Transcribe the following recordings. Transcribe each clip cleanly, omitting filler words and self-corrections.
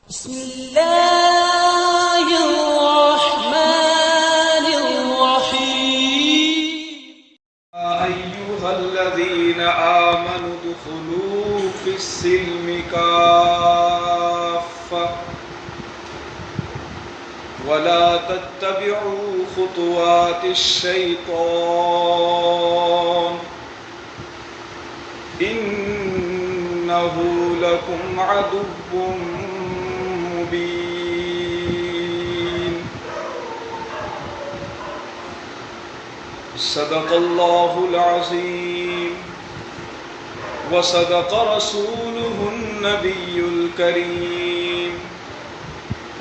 بسم الله الرحمن الرحيم أيها الذين آمنوا ادخلوا في السلم كافة ولا تتبعوا خطوات الشيطان إنه لكم عدو مبين صدق الله العظيم وصدق رسوله النبي الكريم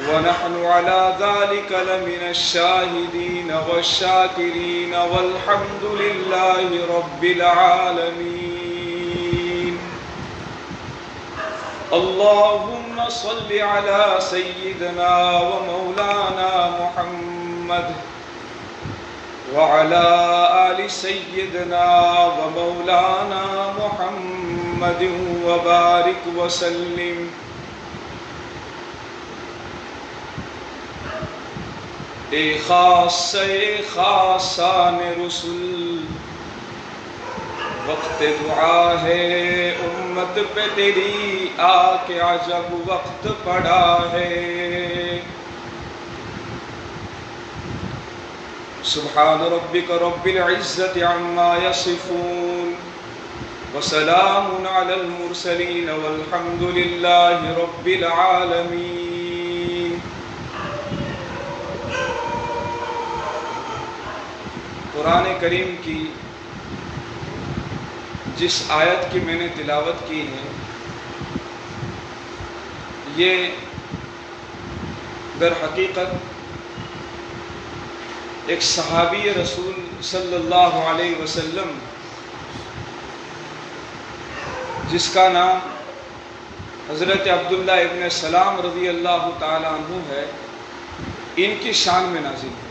ونحن على ذلك لمن الشاهدين والشاكرين والحمد لله رب العالمين اللهم صل على سيدنا ومولانا محمد وعلى آل سيدنا ومولانا محمد وبارك وسلم اے خاصان رسول وقت دعا ہے امت پہ تیری آ کے عجب وقت پڑا ہے سبحان ربک رب العزت عما یصفون وسلام علی المرسلین والحمد للہ رب العالمین قرآن کریم کی جس آیت کی میں نے تلاوت کی ہے یہ در حقیقت ایک صحابی رسول صلی اللہ علیہ وسلم جس کا نام حضرت عبداللہ ابن سلام رضی اللہ تعالیٰ عنہ ہے ان کی شان میں نازل ہے۔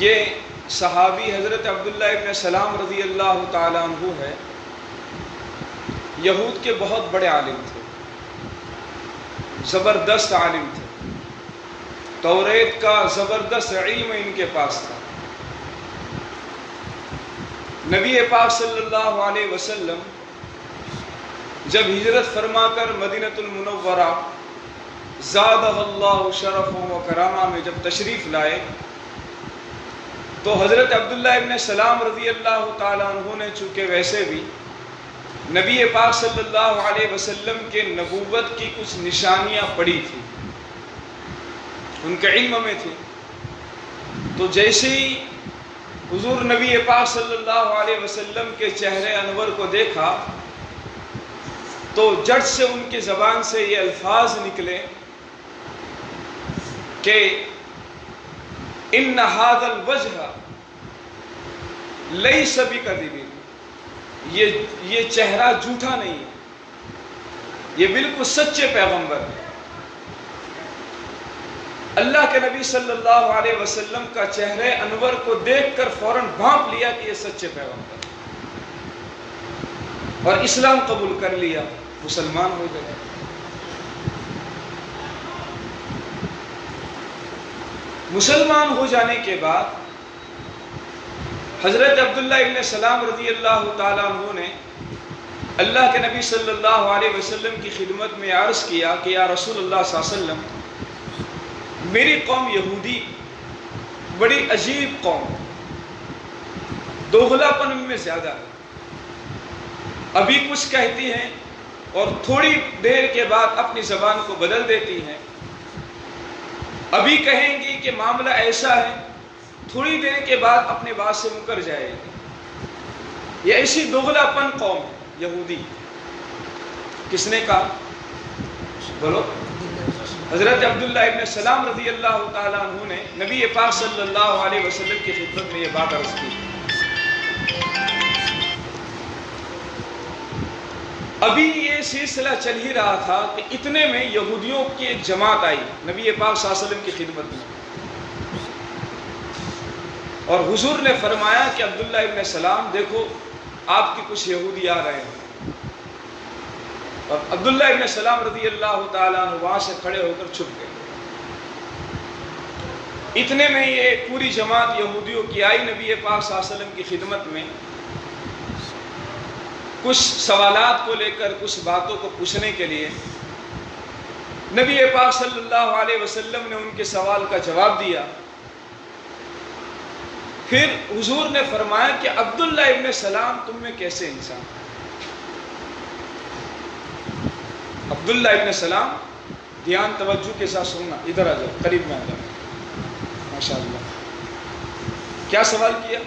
یہ صحابی حضرت عبداللہ ابن سلام رضی اللہ تعالیٰ عنہ ہے، یہود کے بہت بڑے عالم تھے، زبردست عالم تھے، توریت کا زبردست علم ان کے پاس تھا۔ نبی پاک صلی اللہ علیہ وسلم جب ہجرت فرما کر مدینہ المنورہ زادہ اللہ شرف و کرامہ میں جب تشریف لائے تو حضرت عبداللہ ابن سلام رضی اللہ تعالیٰ عنہ نے چونکہ ویسے بھی نبی پاک صلی اللہ علیہ وسلم کے نبوت کی کچھ نشانیاں پڑھی تھی، ان کے علم میں تھی، تو جیسے ہی حضور نبی پاک صلی اللہ علیہ وسلم کے چہرے انور کو دیکھا تو جٹ سے ان کی زبان سے یہ الفاظ نکلے کہ ان هذا الوجه ليس بكذب، یہ چہرہ جھوٹا نہیں ہے، یہ بالکل سچے پیغمبر ہے۔ اللہ کے نبی صلی اللہ علیہ وسلم کا چہرے انور کو دیکھ کر فوراً بھانپ لیا کہ یہ سچے پیغمبر ہے، اور اسلام قبول کر لیا، مسلمان ہو گئے۔ مسلمان ہو جانے کے بعد حضرت عبداللہ ابن سلام رضی اللہ تعالیٰ عنہ نے اللہ کے نبی صلی اللہ علیہ وسلم کی خدمت میں عرض کیا کہ یا رسول اللہ صلی اللہ علیہ وسلم، میری قوم یہودی بڑی عجیب قوم، دوغلاپن ان میں زیادہ ہے، ابھی کچھ کہتی ہیں اور تھوڑی دیر کے بعد اپنی زبان کو بدل دیتی ہیں، ابھی کہیں گی کہ معاملہ ایسا ہے، تھوڑی دیر کے بعد اپنے بات سے مکر جائے گی۔ یہ ایسی دوغلاپن قوم ہے یہودی۔ کس نے کہا؟ بولو۔ حضرت عبداللہ ابن سلام رضی اللہ تعالیٰ عنہ نے نبی پاک صلی اللہ علیہ وسلم کی خدمت میں یہ بات عرض کی۔ ابھی یہ سلسلہ چل ہی رہا تھا کہ اتنے میں یہودیوں کی ایک جماعت آئی نبی پاک صلی اللہ علیہ وسلم کی خدمت میں، اور حضور نے فرمایا کہ عبداللہ ابن سلام دیکھو آپ کی کچھ یہودی آ رہے ہیں، اور عبداللہ ابن سلام رضی اللہ تعالیٰ عنہ وہاں سے کھڑے ہو کر چھپ گئے۔ اتنے میں یہ پوری جماعت یہودیوں کی آئی نبی پاک صلی اللہ علیہ وسلم کی خدمت میں، کچھ سوالات کو لے کر، کچھ باتوں کو پوچھنے کے لیے۔ نبی پاک صلی اللہ علیہ وسلم نے ان کے سوال کا جواب دیا۔ پھر حضور نے فرمایا کہ عبداللہ ابن سلام تم میں کیسے انسان؟ عبداللہ ابن سلام، دھیان توجہ کے ساتھ سننا، ادھر آ جاؤ، قریب میں آ جاؤ، ماشاءاللہ۔ کیا سوال کیا؟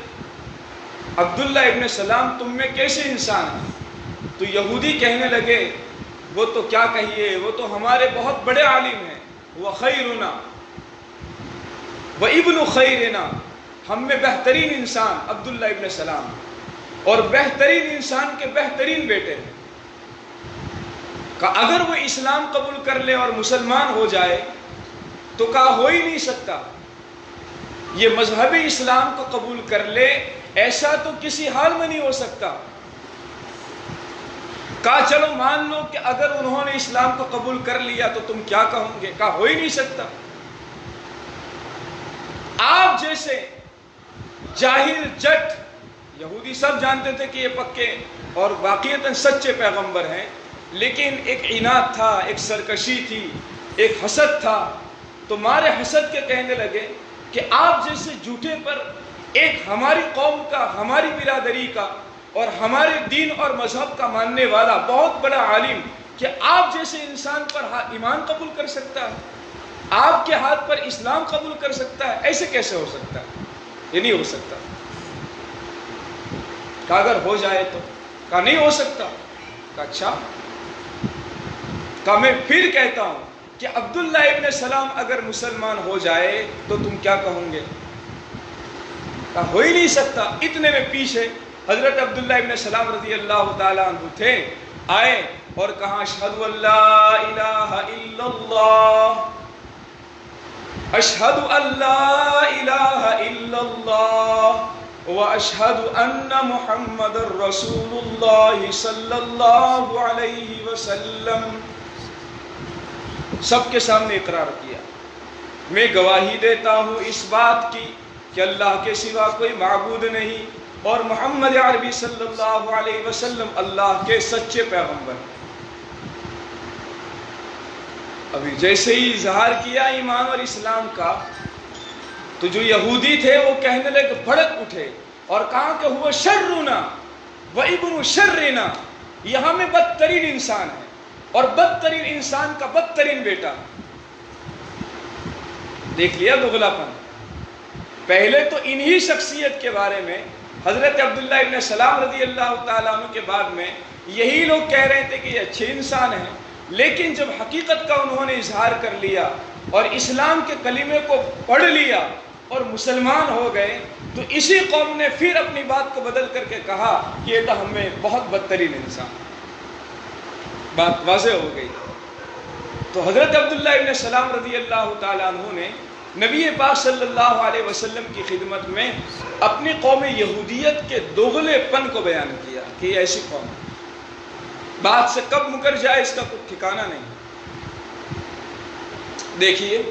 عبداللہ ابن سلام تم میں کیسے انسان ہیں؟ تو یہودی کہنے لگے وہ تو کیا کہیے، وہ تو ہمارے بہت بڑے عالم ہیں، وہ خیرنا وہ ابن خیرنا، ہم میں بہترین انسان عبداللہ ابن سلام، اور بہترین انسان کے بہترین بیٹے ہیں۔ کہ اگر وہ اسلام قبول کر لے اور مسلمان ہو جائے تو کہا ہو ہی نہیں سکتا، یہ مذہب اسلام کو قبول کر لے، ایسا تو کسی حال میں نہیں ہو سکتا۔ کہا چلو مان لو کہ اگر انہوں نے اسلام کو قبول کر لیا تو تم کیا کہو گے؟ کہا ہو ہی نہیں سکتا۔ آپ جیسے جاہل جٹ، یہودی سب جانتے تھے کہ یہ پکے اور واقعتاً سچے پیغمبر ہیں، لیکن ایک عناد تھا، ایک سرکشی تھی، ایک حسد تھا، تو مارے حسد کے کہنے لگے کہ آپ جیسے جھوٹے پر ایک ہماری قوم کا، ہماری برادری کا اور ہمارے دین اور مذہب کا ماننے والا بہت بڑا عالم، کہ آپ جیسے انسان پر ایمان قبول کر سکتا ہے، آپ کے ہاتھ پر اسلام قبول کر سکتا ہے، ایسے کیسے ہو سکتا ہے؟ یہ نہیں ہو سکتا۔ کہا اگر ہو جائے تو؟ کہا نہیں ہو سکتا۔ کہا اچھا، کہا میں پھر کہتا ہوں کہ عبداللہ ابن سلام اگر مسلمان ہو جائے تو تم کیا کہوں گے؟ کہا ہو ہی نہیں سکتا۔ اتنے میں پیچھے حضرت عبداللہ ابن سلام رضی اللہ تعالیٰ عنہ تھے، آئے اور کہا اشہد ان لا الہ الا اللہ، اشہد ان لا الہ الا اللہ واشہد ان محمد رسول اللہ صلی اللہ علیہ وسلم۔ سب کے سامنے اقرار کیا، میں گواہی دیتا ہوں اس بات کی کہ اللہ کے سوا کوئی معبود نہیں، اور محمد عربی صلی اللہ علیہ وسلم اللہ کے سچے پیغمبر۔ ابھی جیسے ہی اظہار کیا ایمان اور اسلام کا، تو جو یہودی تھے وہ کہنے لگے، بھڑک اٹھے اور کہا کہ ہوا شرنا و ابن شرنا، یہ ہمیں بدترین انسان ہے اور بدترین انسان کا بدترین بیٹا۔ دیکھ لیا دغلاپن۔ پہلے تو انہی شخصیت کے بارے میں حضرت عبداللہ ابن سلام رضی اللہ تعالیٰ عنہ کے بعد میں یہی لوگ کہہ رہے تھے کہ یہ اچھے انسان ہیں، لیکن جب حقیقت کا انہوں نے اظہار کر لیا اور اسلام کے کلمے کو پڑھ لیا اور مسلمان ہو گئے، تو اسی قوم نے پھر اپنی بات کو بدل کر کے کہا کہ یہ تو ہمیں بہت بدترین انسان۔ بات واضح ہو گئی۔ تو حضرت عبداللہ ابن سلام رضی اللہ تعالیٰ عنہ نے نبی پاک صلی اللہ علیہ وسلم کی خدمت میں اپنی قوم یہودیت کے دوغلے پن کو بیان کیا کہ یہ ایسی قوم ہے، بات سے کب مکر جائے اس کا کوئی ٹھکانہ نہیں۔ دیکھیے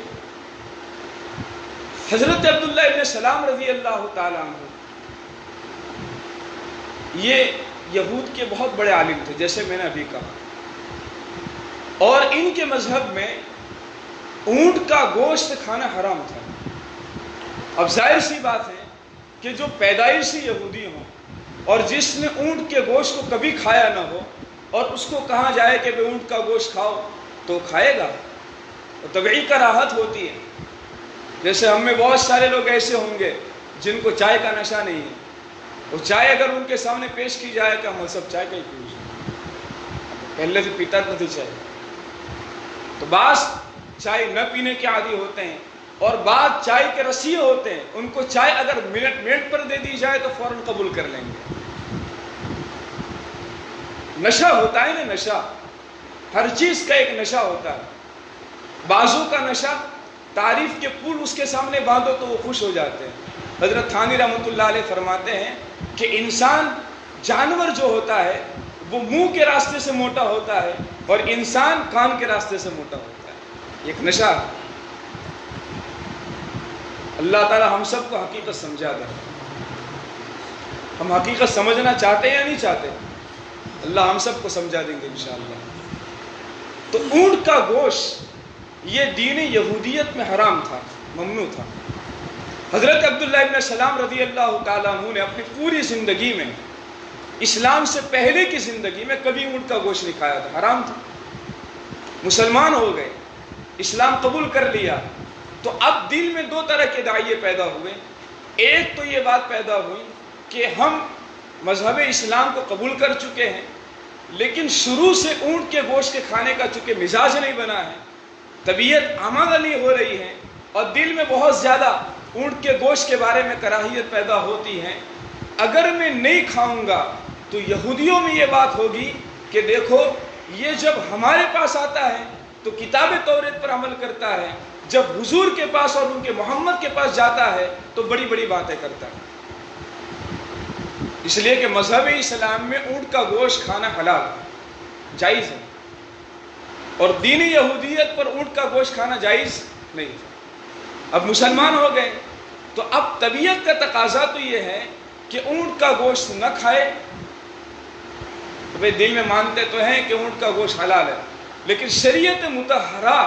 حضرت عبداللہ ابن سلام رضی اللہ تعالیٰ عنہ یہ یہود کے بہت بڑے عالم تھے، جیسے میں نے ابھی کہا، اور ان کے مذہب میں اونٹ کا گوشت کھانا حرام تھا۔ اب ظاہر سی بات ہے کہ جو پیدائشی یہودی ہوں اور جس نے اونٹ کے گوشت کو کبھی کھایا نہ ہو اور اس کو کہا جائے کہ اونٹ کا گوشت کھاؤ تو کھائے گا، تو طبعی کراہت ہوتی ہے۔ جیسے ہم میں بہت سارے لوگ ایسے ہوں گے جن کو چائے کا نشہ نہیں ہے، وہ چائے اگر ان کے سامنے پیش کی جائے کہ ہم سب چائے کا ہی پیش، پہلے سے پیتا نہ تھی چائے، تو بعض چائے نہ پینے کے عادی ہوتے ہیں اور بعض چائے کے رسیے ہوتے ہیں، ان کو چائے اگر منٹ پر دے دی جائے تو فوراً قبول کر لیں گے۔ نشہ ہوتا ہے نا، نشہ ہر چیز کا ایک نشہ ہوتا ہے۔ بازو کا نشہ، تعریف کے پھول اس کے سامنے باندھو تو وہ خوش ہو جاتے ہیں۔ حضرت تھانی رحمۃ اللہ علیہ فرماتے ہیں کہ انسان، جانور جو ہوتا ہے وہ منہ کے راستے سے موٹا ہوتا ہے اور انسان کان کے راستے سے موٹا ہوتا ہے. ایک نشہ ہے. اللہ تعالی ہم سب کو حقیقت سمجھا دے. ہم حقیقت سمجھنا چاہتے ہیں یا نہیں چاہتے؟ اللہ ہم سب کو سمجھا دیں گے انشاءاللہ. تو اونٹ کا گوشت یہ دین یہودیت میں حرام تھا، ممنوع تھا. حضرت عبداللہ ابن سلام رضی اللہ تعالیٰ عنہ نے اپنی پوری زندگی میں، اسلام سے پہلے کی زندگی میں کبھی اونٹ کا گوشت نہیں کھایا تھا. حرام تھا. مسلمان ہو گئے، اسلام قبول کر لیا، تو اب دل میں دو طرح کے داعیے پیدا ہوئے. ایک تو یہ بات پیدا ہوئی کہ ہم مذہب اسلام کو قبول کر چکے ہیں، لیکن شروع سے اونٹ کے گوشت کے کھانے کا چونکہ مزاج نہیں بنا ہے، طبیعت آمادہ نہیں ہو رہی ہے، اور دل میں بہت زیادہ اونٹ کے گوشت کے بارے میں کراہیت پیدا ہوتی ہے. اگر میں نہیں کھاؤں گا تو یہودیوں میں یہ بات ہوگی کہ دیکھو یہ جب ہمارے پاس آتا ہے تو کتاب توریت پر عمل کرتا ہے، جب حضور کے پاس اور ان کے محمد کے پاس جاتا ہے تو بڑی بڑی باتیں کرتا ہے. اس لیے کہ مذہب اسلام میں اونٹ کا گوشت کھانا حلال ہے، جائز ہے، اور دین یہودیت پر اونٹ کا گوشت کھانا جائز نہیں ہے. اب مسلمان ہو گئے تو اب طبیعت کا تقاضا تو یہ ہے کہ اونٹ کا گوشت نہ کھائے. دل میں مانتے تو ہیں کہ اونٹ کا گوشت حلال ہے، لیکن شریعت مطہرہ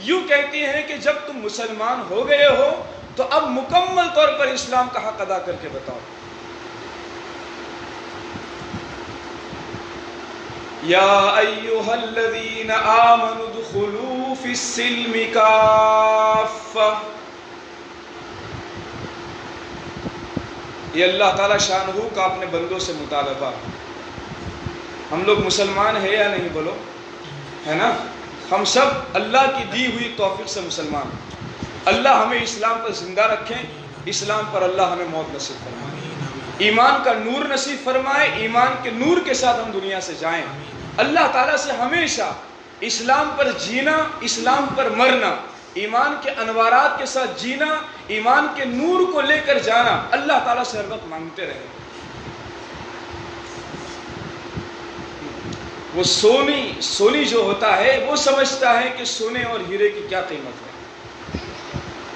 یوں کہتی ہے کہ جب تم مسلمان ہو گئے ہو تو اب مکمل طور پر اسلام کا حق ادا کر کے بتاؤ. یا ایھا الذین آمنوا ادخلوا فی السلم کافہ. یہ اللہ تعالیٰ شانہ کا اپنے بندوں سے مطالبہ. ہم لوگ مسلمان ہیں یا نہیں بولو؟ ہے نا؟ ہم سب اللہ کی دی ہوئی توفیق سے مسلمان. اللہ ہمیں اسلام پر زندہ رکھیں، اسلام پر اللہ ہمیں موت نصیب فرمائے، ایمان کا نور نصیب فرمائے، ایمان کے نور کے ساتھ ہم دنیا سے جائیں. اللہ تعالیٰ سے ہمیشہ اسلام پر جینا، اسلام پر مرنا، ایمان کے انوارات کے ساتھ جینا، ایمان کے نور کو لے کر جانا، اللہ تعالیٰ سے ہر وقت مانگتے رہے. وہ سونی جو ہوتا ہے وہ سمجھتا ہے کہ سونے اور ہیرے کی کیا قیمت ہے.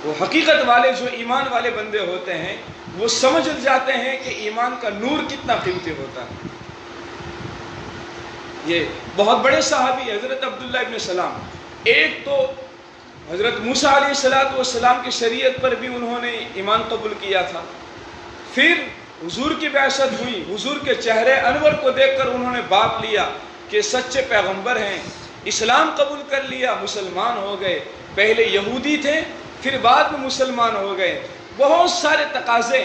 وہ حقیقت والے جو ایمان والے بندے ہوتے ہیں وہ سمجھ جاتے ہیں کہ ایمان کا نور کتنا قیمتی ہوتا ہے. یہ بہت بڑے صحابی حضرت عبداللہ ابن سلام، ایک تو حضرت موسیٰ علیہ السلام کی شریعت پر بھی انہوں نے ایمان قبول کیا تھا. پھر حضور کی بعثت ہوئی، حضور کے چہرے انور کو دیکھ کر انہوں نے باپ لیا کہ سچے پیغمبر ہیں، اسلام قبول کر لیا، مسلمان ہو گئے. پہلے یہودی تھے، پھر بعد میں مسلمان ہو گئے. بہت سارے تقاضے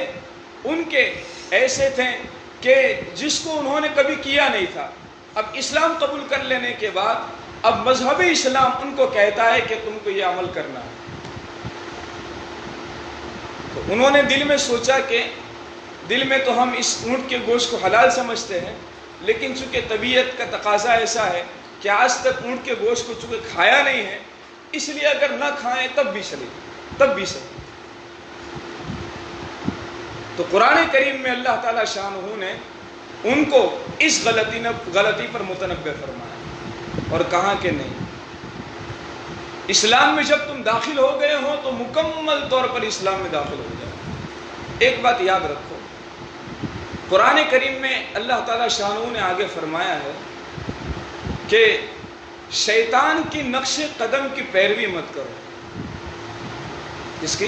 ان کے ایسے تھے کہ جس کو انہوں نے کبھی کیا نہیں تھا. اب اسلام قبول کر لینے کے بعد اب مذہب اسلام ان کو کہتا ہے کہ تم کو یہ عمل کرنا ہے. تو انہوں نے دل میں سوچا کہ دل میں تو ہم اس اونٹ کے گوشت کو حلال سمجھتے ہیں، لیکن چونکہ طبیعت کا تقاضا ایسا ہے کہ آج تک اونٹ کے گوشت کو چونکہ کھایا نہیں ہے، اس لیے اگر نہ کھائیں تب بھی چلے. تو قرآن کریم میں اللہ تعالیٰ شانہ نے ان کو اس غلطی پر متنبہ فرمایا اور کہا کہ نہیں، اسلام میں جب تم داخل ہو گئے ہو تو مکمل طور پر اسلام میں داخل ہو جاؤ. ایک بات یاد رکھو، قرآن کریم میں اللہ تعالیٰ شانہ نے آگے فرمایا ہے کہ شیطان کی نقش قدم کی پیروی مت کرو. کس کی؟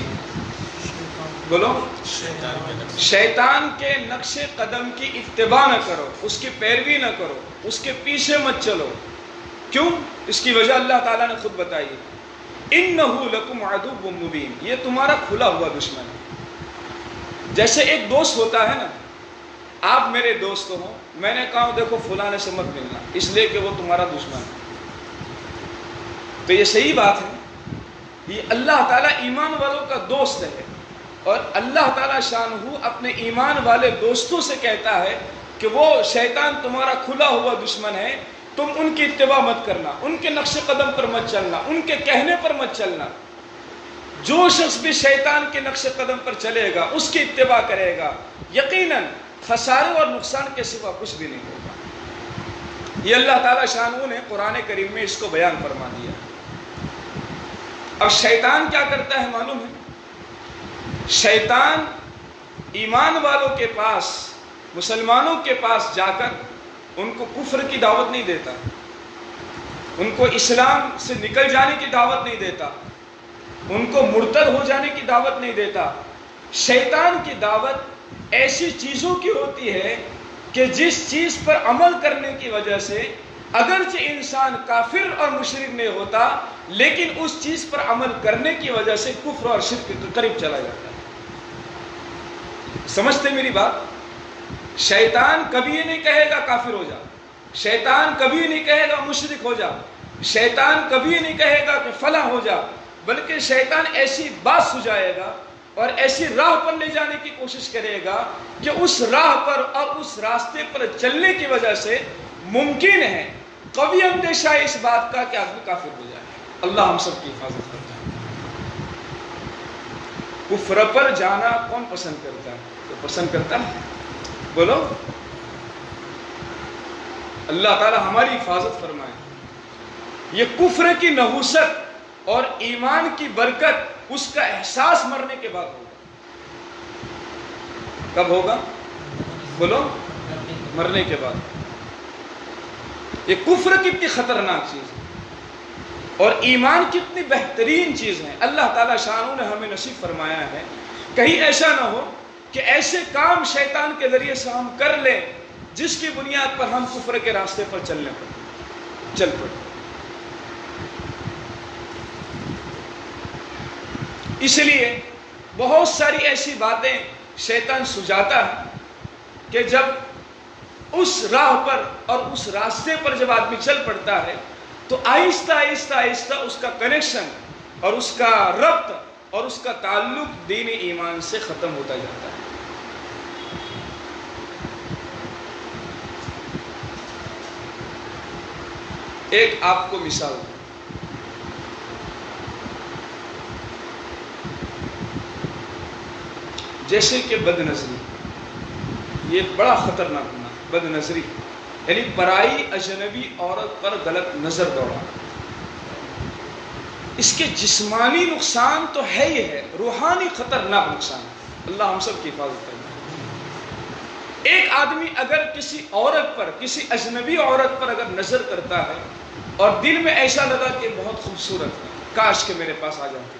بولو. شیطان کے نقش قدم کی اتباع نہ کرو، اس کی پیروی نہ کرو، اس کے پیچھے مت چلو. کیوں؟ اس کی وجہ اللہ تعالیٰ نے خود بتائی ہے. اِنَّهُ لَكُمْ عَدُوٌّ مُّبِينٌ. یہ تمہارا کھلا ہوا دشمن ہے. جیسے ایک دوست ہوتا ہے نا، آپ میرے دوست ہو، میں نے کہا دیکھو فلانے سے مت ملنا، اس لیے کہ وہ تمہارا دشمن ہے. تو یہ صحیح بات ہے. یہ اللہ تعالیٰ ایمان والوں کا دوست ہے، اور اللہ تعالیٰ شانہ اپنے ایمان والے دوستوں سے کہتا ہے کہ وہ شیطان تمہارا کھلا ہوا دشمن ہے، تم ان کی اتباع مت کرنا، ان کے نقش قدم پر مت چلنا، ان کے کہنے پر مت چلنا. جو شخص بھی شیطان کے نقش قدم پر چلے گا، اس کی اتباع کرے گا، یقیناً خسارے اور نقصان کے سوا کچھ بھی نہیں ہوگا. یہ اللہ تعالیٰ شانہ نے قرآن کریم میں اس کو بیان فرما دیا۔ اب شیطان کیا کرتا ہے معلوم ہے؟ شیطان ایمان والوں کے پاس، مسلمانوں کے پاس جا کر ان کو کفر کی دعوت نہیں دیتا، ان کو اسلام سے نکل جانے کی دعوت نہیں دیتا، ان کو مرتد ہو جانے کی دعوت نہیں دیتا۔ شیطان کی دعوت ایسی چیزوں کی ہوتی ہے کہ جس چیز پر عمل کرنے کی وجہ سے اگرچہ انسان کافر اور مشرک نہیں ہوتا، لیکن اس چیز پر عمل کرنے کی وجہ سے کفر اور شرک کے قریب چلا جاتا ہے۔ سمجھتے میری بات؟ شیطان کبھی یہ نہیں کہے گا کافر ہو جا، شیطان کبھی یہ نہیں کہے گا مشرک ہو جا، شیطان کبھی یہ نہیں کہے گا کہ فلاں ہو جا، بلکہ شیطان ایسی بات سجائے گا اور ایسی راہ پر لے جانے کی کوشش کرے گا کہ اس راہ پر اور اس راستے پر چلنے کی وجہ سے ممکن ہے، قوی اندیشہ ہے اس بات کا کہ آدمی کافر ہو جائے۔ اللہ ہم سب کی حفاظت کرتا ہے۔ کفر پر جانا کون پسند کرتا ہے؟ تو پسند کرتا ہے؟ بولو۔ اللہ تعالی ہماری حفاظت فرمائے۔ یہ کفر کی نحوست اور ایمان کی برکت اس کا احساس مرنے کے بعد ہوگا۔ کب ہوگا؟ بولو۔ مرنے کے بعد۔ یہ کفر کتنی خطرناک چیز ہے اور ایمان کتنی بہترین چیز ہے۔ اللہ تعالیٰ شانہ نے ہمیں نصیب فرمایا ہے، کہیں ایسا نہ ہو کہ ایسے کام شیطان کے ذریعے سے ہم کر لیں جس کی بنیاد پر ہم کفر کے راستے پر چل پڑیں۔ اس لیے بہت ساری ایسی باتیں شیطان سجاتا ہے کہ جب اس راہ پر اور اس راستے پر جب آدمی چل پڑتا ہے تو آہستہ آہستہ اس کا کنیکشن اور اس کا ربط اور اس کا تعلق دین ایمان سے ختم ہوتا جاتا ہے۔ ایک آپ کو مثال دوں، جیسے کہ بد نظری، یہ بڑا خطرناک گناہ، بد نظری یعنی پرائی اجنبی عورت پر غلط نظر دوڑا۔ اس کے جسمانی نقصان تو ہے ہی ہے، روحانی خطرناک نقصان ہے۔ اللہ ہم سب کی حفاظت کرے۔ ایک آدمی اگر کسی عورت پر، کسی اجنبی عورت پر اگر نظر کرتا ہے اور دل میں ایسا لگا کہ بہت خوبصورت ہے، کاش کہ میرے پاس آ جاتی۔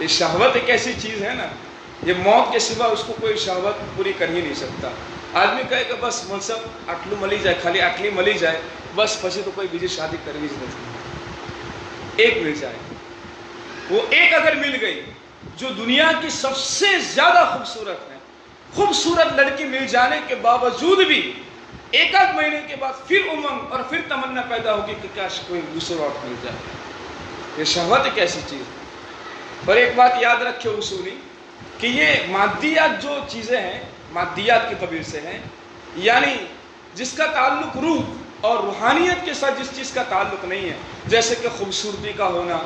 یہ شہوت ایک ایسی چیز ہے نا، یہ موت کے سوا اس کو کوئی شہوت پوری کر ہی نہیں سکتا۔ آدمی کہے کہ بس منصب اٹلو ملی جائے، خالی اٹلی ملی جائے، بس پچھے تو کوئی بیجی شادی کرنی نہیں، ایک مل جائے۔ وہ ایک اگر مل گئی جو دنیا کی سب سے زیادہ خوبصورت ہے، خوبصورت لڑکی مل جانے کے باوجود بھی ایک آدھ مہینے کے بعد پھر امنگ اور پھر تمنا پیدا ہوگی کہ کاش کوئی دوسرا عورت مل جائے۔ یہ شہوت ایک ایسی چیز ہے۔ اور ایک بات یاد رکھے اصولی کہ یہ مادیات جو چیزیں ہیں، مادیات کی قبیل سے ہیں، یعنی جس کا تعلق روح اور روحانیت کے ساتھ جس چیز کا تعلق نہیں ہے، جیسے کہ خوبصورتی کا ہونا،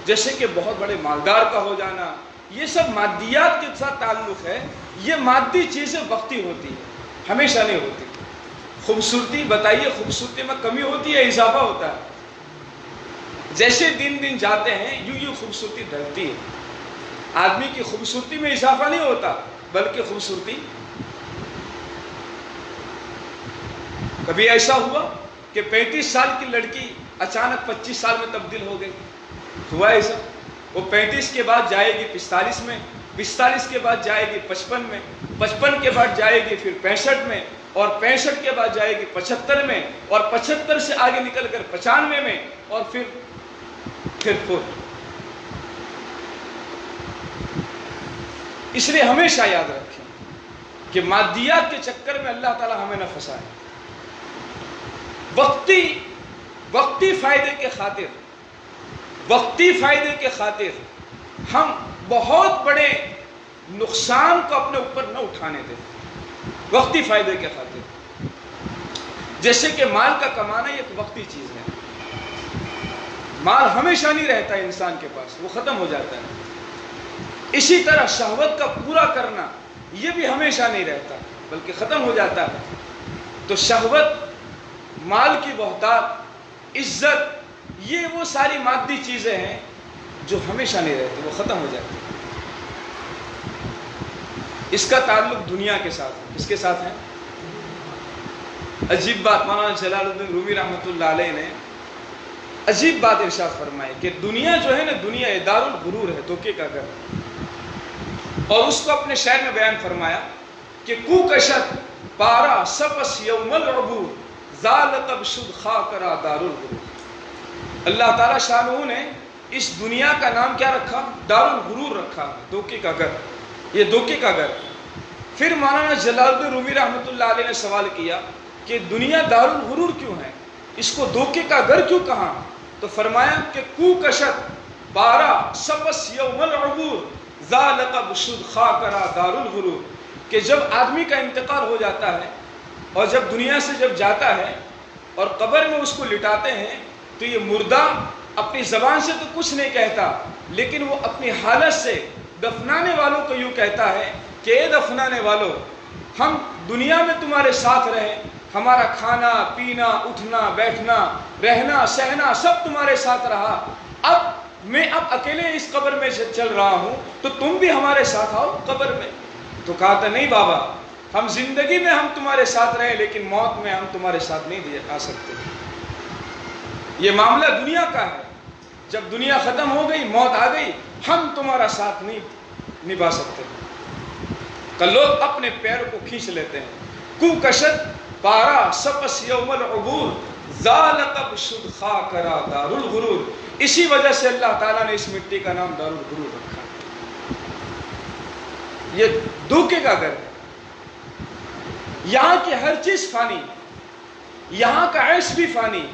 جیسے کہ بہت بڑے مالدار کا ہو جانا، یہ سب مادیات کے ساتھ تعلق ہے۔ یہ مادی چیزیں وقتی ہوتی ہیں، ہمیشہ نہیں ہوتی۔ خوبصورتی بتائیے، خوبصورتی میں کمی ہوتی ہے، اضافہ ہوتا ہے؟ جیسے دن جاتے ہیں یوں خوبصورتی ڈھلتی ہے۔ آدمی کی خوبصورتی میں اضافہ نہیں ہوتا، بلکہ خوبصورتی۔ کبھی ایسا ہوا کہ 35 سال کی لڑکی اچانک 25 سال میں تبدیل ہو گئی؟ ہوا ایسا؟ وہ 35 کے بعد جائے گی 45 میں، 45 کے بعد جائے گی 55 میں، 55 کے بعد جائے گی پھر 65 میں، اور 65 کے بعد جائے گی 75 میں، اور 75 سے آگے نکل کر 95 میں، اور پھر اس لیے ہمیشہ یاد رکھیں کہ مادیات کے چکر میں اللہ تعالی ہمیں نہ پھنسائے۔ وقتی فائدے کے خاطر ہم بہت بڑے نقصان کو اپنے اوپر نہ اٹھانے دیں، وقتی فائدے کے خاطر۔ جیسے کہ مال کا کمانا ایک وقتی چیز ہے، مال ہمیشہ نہیں رہتا ہے انسان کے پاس، وہ ختم ہو جاتا ہے۔ اسی طرح شہوت کا پورا کرنا یہ بھی ہمیشہ نہیں رہتا بلکہ ختم ہو جاتا ہے۔ تو شہوت، مال کی بہتات، عزت، یہ وہ ساری مادی چیزیں ہیں جو ہمیشہ نہیں رہتی، وہ ختم ہو جاتی. اس کا تعلق دنیا کے ساتھ ہے. کس کے ساتھ ہے؟ عجیب بات مولانا جلال الدین رومی رحمۃ اللہ علیہ نے عجیب بات ارشاد فرمائی کہ دنیا جو ہے نا، دنیا دار الغرور ہے، دھوکے کا گھر. اور اس کو اپنے شعر میں بیان فرمایا کہ کو کشت پارا سپس یوم العبور ذالتب شد خاکرا دار الغرور. اللہ تعالیٰ شانہ نے اس دنیا کا نام کیا رکھا؟ دار الغرور رکھا، دھوکے کا گھر. یہ دھوکے کا گھر. پھر مولانا جلال الدین رومی رحمۃ اللہ علیہ نے سوال کیا کہ دنیا دار الغرور کیوں ہے، اس کو دھوکے کا گھر کیوں کہا؟ تو فرمایا کہ کو کشت پارا سپس یوم العبور ذالتب شد خاکرا دار الغرور. کہ جب آدمی کا انتقال ہو جاتا ہے اور جب دنیا سے جب جاتا ہے اور قبر میں اس کو لٹاتے ہیں تو یہ مردہ اپنی زبان سے تو کچھ نہیں کہتا، لیکن وہ اپنی حالت سے دفنانے والوں کو یوں کہتا ہے کہ اے دفنانے والوں، ہم دنیا میں تمہارے ساتھ رہے، ہمارا کھانا پینا اٹھنا بیٹھنا رہنا سہنا سب تمہارے ساتھ رہا، اب میں اکیلے اس قبر میں چل رہا ہوں تو تم بھی ہمارے ساتھ آؤ قبر میں. تو کہا تھا نہیں بابا، ہم زندگی میں ہم تمہارے ساتھ رہے لیکن موت میں ہم تمہارے ساتھ نہیں آ سکتے. یہ معاملہ دنیا کا ہے. جب دنیا ختم ہو گئی، موت آ گئی، ہم تمہارا ساتھ نہیں نبھا سکتے. کہ لوگ اپنے پیر کو کھینچ لیتے ہیں. کو کشت پارا سپس یوم العبور ذالتب شد خاکرا دار الغرور. اسی وجہ سے اللہ تعالیٰ نے اس مٹی کا نام دار الغرور رکھا. یہ دھوکے کا گھر ہے. یہاں کی ہر چیز فانی، یہاں کا عیش بھی فانی،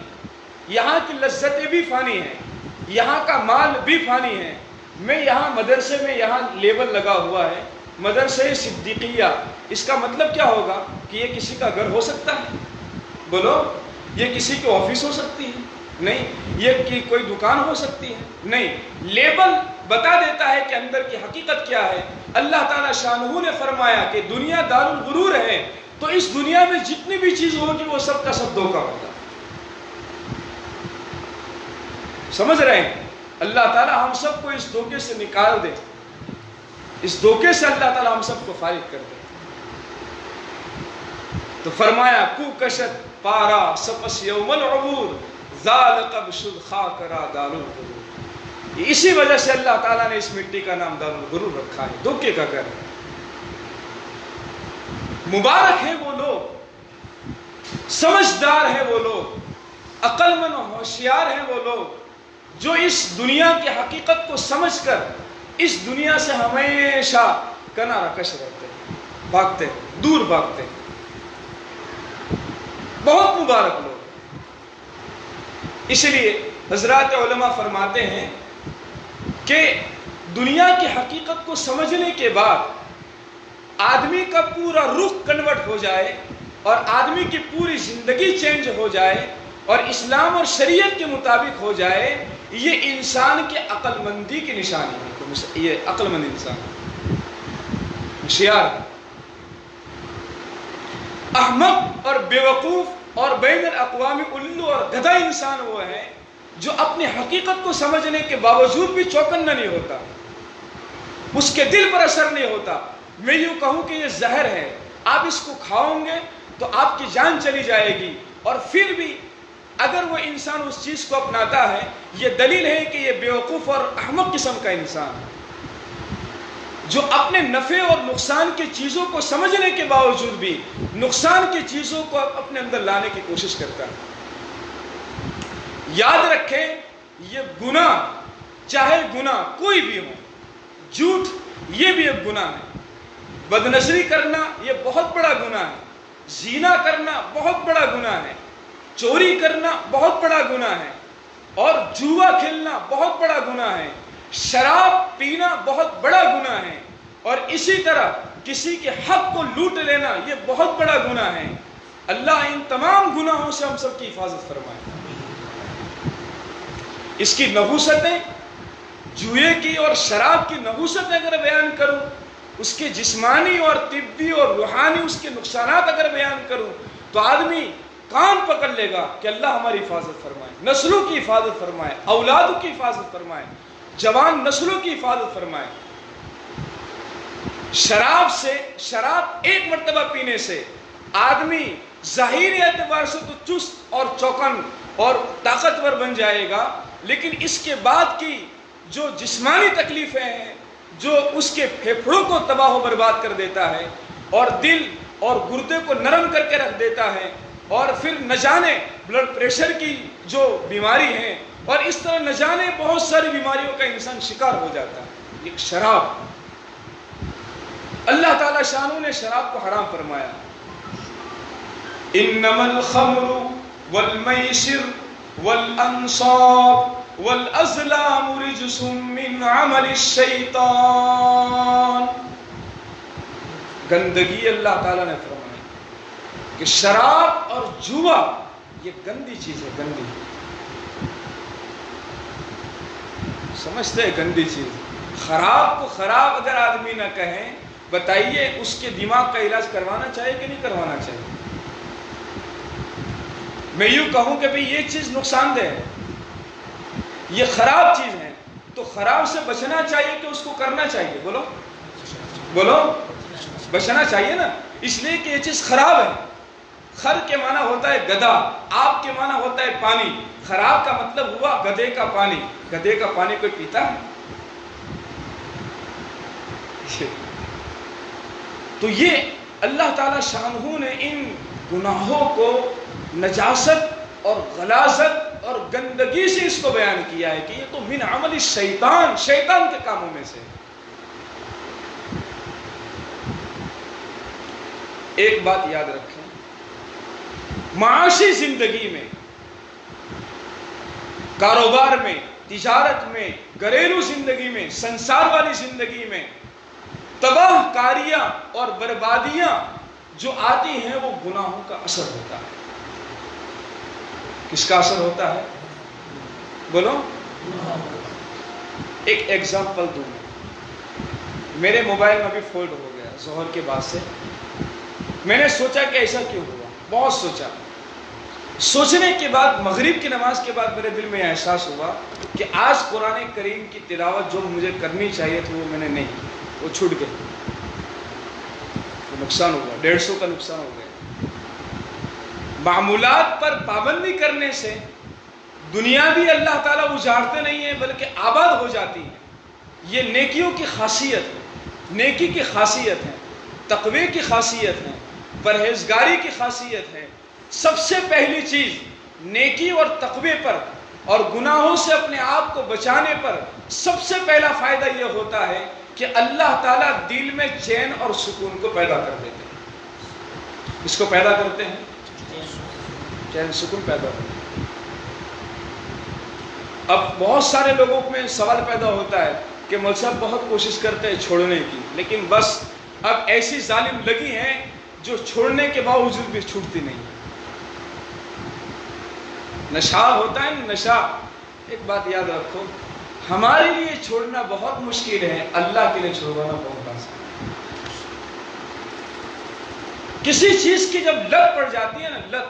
یہاں کی لذتیں بھی فانی ہیں، یہاں کا مال بھی فانی ہے. میں یہاں مدرسے میں یہاں لیبل لگا ہوا ہے مدرسہ صدیقیہ. اس کا مطلب کیا ہوگا کہ یہ کسی کا گھر ہو سکتا ہے؟ بولو. یہ کسی کی آفس ہو سکتی ہے؟ نہیں. یہ کوئی دکان ہو سکتی ہے؟ نہیں. لیبل بتا دیتا ہے کہ اندر کی حقیقت کیا ہے. اللہ تعالیٰ شانہ نے فرمایا کہ دنیا دار الغرور ہے، تو اس دنیا میں جتنی بھی چیز ہوگی وہ سب کا سب دھوکا ہوگا. سمجھ رہے ہیں؟ اللہ تعالیٰ ہم سب کو اس دھوکے سے نکال دے، اس دھوکے سے اللہ تعالیٰ ہم سب کو فارغ کر دے. تو فرمایا کو کشت پارا سپس یوم العبور ذالتب شد خاکرا دار الغرور. اسی وجہ سے اللہ تعالیٰ نے اس مٹی کا نام دار الغرور رکھا ہے، دھوکے کا گھر. مبارک ہیں وہ لوگ، سمجھدار ہیں وہ لوگ، عقل مند و ہوشیار ہیں وہ لوگ جو اس دنیا کی حقیقت کو سمجھ کر اس دنیا سے ہمیشہ کنارہ کش رہتے ہیں، بھاگتے ہیں، دور بھاگتے ہیں. بہت مبارک لوگ. اس لیے حضرات علماء فرماتے ہیں کہ دنیا کی حقیقت کو سمجھنے کے بعد آدمی کا پورا رخ کنورٹ ہو جائے اور آدمی کی پوری زندگی چینج ہو جائے اور اسلام اور شریعت کے مطابق ہو جائے، یہ انسان کے عقل مندی کی نشانی ہے. یہ عقل مند انسان ہوشیار. احمق اور بیوقوف اور بین الاقوامی الو اور گدھا انسان وہ ہے جو اپنی حقیقت کو سمجھنے کے باوجود بھی چوکنا نہیں ہوتا، اس کے دل پر اثر نہیں ہوتا. میں یوں کہوں کہ یہ زہر ہے، آپ اس کو کھاؤ گے تو آپ کی جان چلی جائے گی، اور پھر بھی اگر وہ انسان اس چیز کو اپناتا ہے، یہ دلیل ہے کہ یہ بیوقوف اور احمق قسم کا انسان ہے جو اپنے نفع اور نقصان کی چیزوں کو سمجھنے کے باوجود بھی نقصان کی چیزوں کو اپنے اندر لانے کی کوشش کرتا ہے. یاد رکھیں، یہ گناہ چاہے گناہ کوئی بھی ہو، جھوٹ یہ بھی ایک گناہ ہے، بدنظری کرنا یہ بہت بڑا گناہ ہے، زنا کرنا بہت بڑا گناہ ہے، چوری کرنا بہت بڑا گناہ ہے، اور جوا کھیلنا بہت بڑا گناہ ہے، شراب پینا بہت بڑا گناہ ہے، اور اسی طرح کسی کے حق کو لوٹ لینا یہ بہت بڑا گناہ ہے. اللہ ان تمام گناہوں سے ہم سب کی حفاظت فرمائے. اس کی نحوستیں، جوئے کی اور شراب کی نحوست اگر بیان کروں، اس کے جسمانی اور طبی اور روحانی اس کے نقصانات اگر بیان کروں، تو آدمی کان پکڑ لے گا کہ اللہ ہماری حفاظت فرمائے، نسلوں کی حفاظت فرمائے، اولادوں کی حفاظت فرمائے، جوان نسلوں کی حفاظت فرمائے۔ شراب ایک مرتبہ پینے سے آدمی ظاہری اعتبار سے تو چست اور چوکن اور طاقتور بن جائے گا، لیکن اس کے بعد کی جو جسمانی تکلیفیں ہیں، جو اس کے پھیپھڑوں کو تباہ و برباد کر دیتا ہے اور دل اور گردے کو نرم کر کے رکھ دیتا ہے، اور پھر نہ جانے بلڈ پریشر کی جو بیماری ہے اور اس طرح نہ جانے بہت ساری بیماریوں کا انسان شکار ہو جاتا ہے۔ ایک شراب، اللہ تعالیٰ شانوں نے شراب کو حرام فرمایا۔ انما الخمر والمیسر والانصاب والازلام رجس من عمل الشیطان۔ گندگی اللہ تعالیٰ نے فرمائی کہ شراب اور جوا یہ گندی چیز ہے، گندی، سمجھتے ہیں گندی چیز۔ خراب کو خراب اگر آدمی نہ کہیں، بتائیے اس کے دماغ کا علاج کروانا چاہیے کہ نہیں کروانا چاہیے؟ میں یوں کہوں کہ بھئی یہ چیز نقصان دہ ہے، یہ خراب چیز ہے، تو خراب سے بچنا چاہیے کہ اس کو کرنا چاہیے؟ بولو بولو، بچنا چاہیے نا، اس لیے کہ یہ چیز خراب ہے۔ خر کے معنی ہوتا ہے گدھا، آپ کے معنی ہوتا ہے پانی، خراب کا مطلب ہوا گدھے کا پانی۔ گدھے کا پانی کوئی پیتا ہے؟ تو یہ اللہ تعالیٰ شانہ نے ان گناہوں کو نجاست اور غلاظت اور گندگی سے اس کو بیان کیا ہے کہ یہ تو من عمل الشیطان، شیطان کے کاموں میں سے۔ ایک بات یاد رکھیں، معاشی زندگی میں، کاروبار میں، تجارت میں، گھریلو زندگی میں، سنسار والی زندگی میں تباہ کاریاں اور بربادیاں جو آتی ہیں وہ گناہوں کا اثر ہوتا ہے۔ کس کا اثر ہوتا ہے؟ بولو۔ ایک ایگزامپل دوں، میرے موبائل میں ابھی فولڈ ہو گیا ظہر کے بعد سے، میں نے سوچا کہ ایسا کیوں ہوا، بہت سوچا، سوچنے کے بعد مغرب کی نماز کے بعد میرے دل میں احساس ہوا کہ آج قرآن کریم کی تلاوت جو مجھے کرنی چاہیے تھی وہ میں نے نہیں، وہ چھوٹ گئی، نقصان ہوا، 150 کا نقصان ہو گیا۔ معمولات پر پابندی کرنے سے دنیا بھی اللہ تعالیٰ اجاڑتے نہیں ہیں بلکہ آباد ہو جاتی ہے۔ یہ نیکیوں کی خاصیت ہے، نیکی کی خاصیت ہے، تقوی کی خاصیت ہے، پرہیزگاری کی خاصیت ہے۔ سب سے پہلی چیز نیکی اور تقوی پر اور گناہوں سے اپنے آپ کو بچانے پر سب سے پہلا فائدہ یہ ہوتا ہے کہ اللہ تعالیٰ دل میں چین اور سکون کو پیدا کر دیتے ہیں۔ اس کو پیدا کرتے ہیں، چین سکون پیدا کرتے ہیں۔ اب بہت سارے لوگوں میں سوال پیدا ہوتا ہے کہ مولوی صاحب بہت کوشش کرتے ہیں چھوڑنے کی، لیکن بس اب ایسی ظالم لگی ہیں جو چھوڑنے کے باوجود بھی چھوٹتی نہیں۔ نشہ ہوتا ہے نا، نشہ، ایک بات یاد رکھو، ہمارے لیے چھوڑنا بہت مشکل ہے، اللہ کے لیے چھوڑوانا بہت آسان ہے۔ کسی چیز کی جب لت پڑ جاتی ہے نا، لت،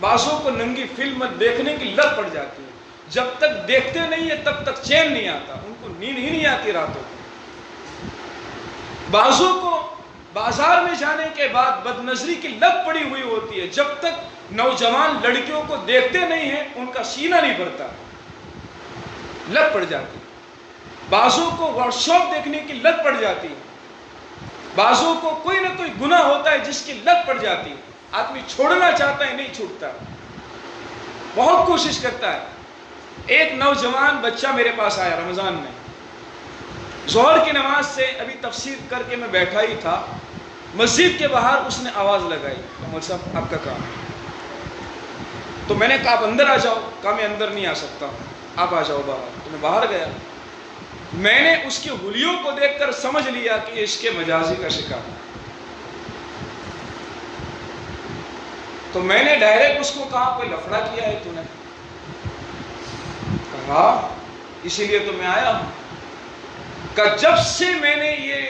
بعضوں کو ننگی فلم دیکھنے کی لت پڑ جاتی ہے، جب تک دیکھتے نہیں ہے تب تک چین نہیں آتا، ان کو نیند ہی نہیں آتی راتوں کو۔ بعضوں کو بازار میں جانے کے بعد بدنظری کی لت پڑی ہوئی ہوتی ہے، جب تک نوجوان لڑکیوں کو دیکھتے نہیں ہیں ان کا سینہ نہیں بھرتا، لت پڑ جاتی۔ بعضوں کو ورک شاپ دیکھنے کی لت پڑ جاتی، بعضوں کو کوئی نہ کوئی گناہ ہوتا ہے جس کی لت پڑ جاتی، آدمی چھوڑنا چاہتا ہے نہیں چھوٹتا، بہت کوشش کرتا ہے۔ ایک نوجوان بچہ میرے پاس آیا رمضان میں، ظہر کی نماز سے ابھی تفسیر کر کے میں بیٹھا ہی تھا، مسجد کے باہر اس نے آواز لگائی، مولوی صاحب آپ کا کام ہے۔ تو میں نے کہا آپ اندر آ جاؤ، کہا میں اندر نہیں آ سکتا ہوں، آپ آ جاؤ باہر۔ تو میں باہر گیا، میں نے اس کی حلیوں کو دیکھ کر سمجھ لیا کہ یہ عشق مجازی کا شکار ہے۔ تو میں نے ڈائریکٹ اس کو کہا کوئی لفڑا کیا ہے تو نے؟ کہا اسی لیے تو میں آیا ہوں۔ کہ جب سے میں نے یہ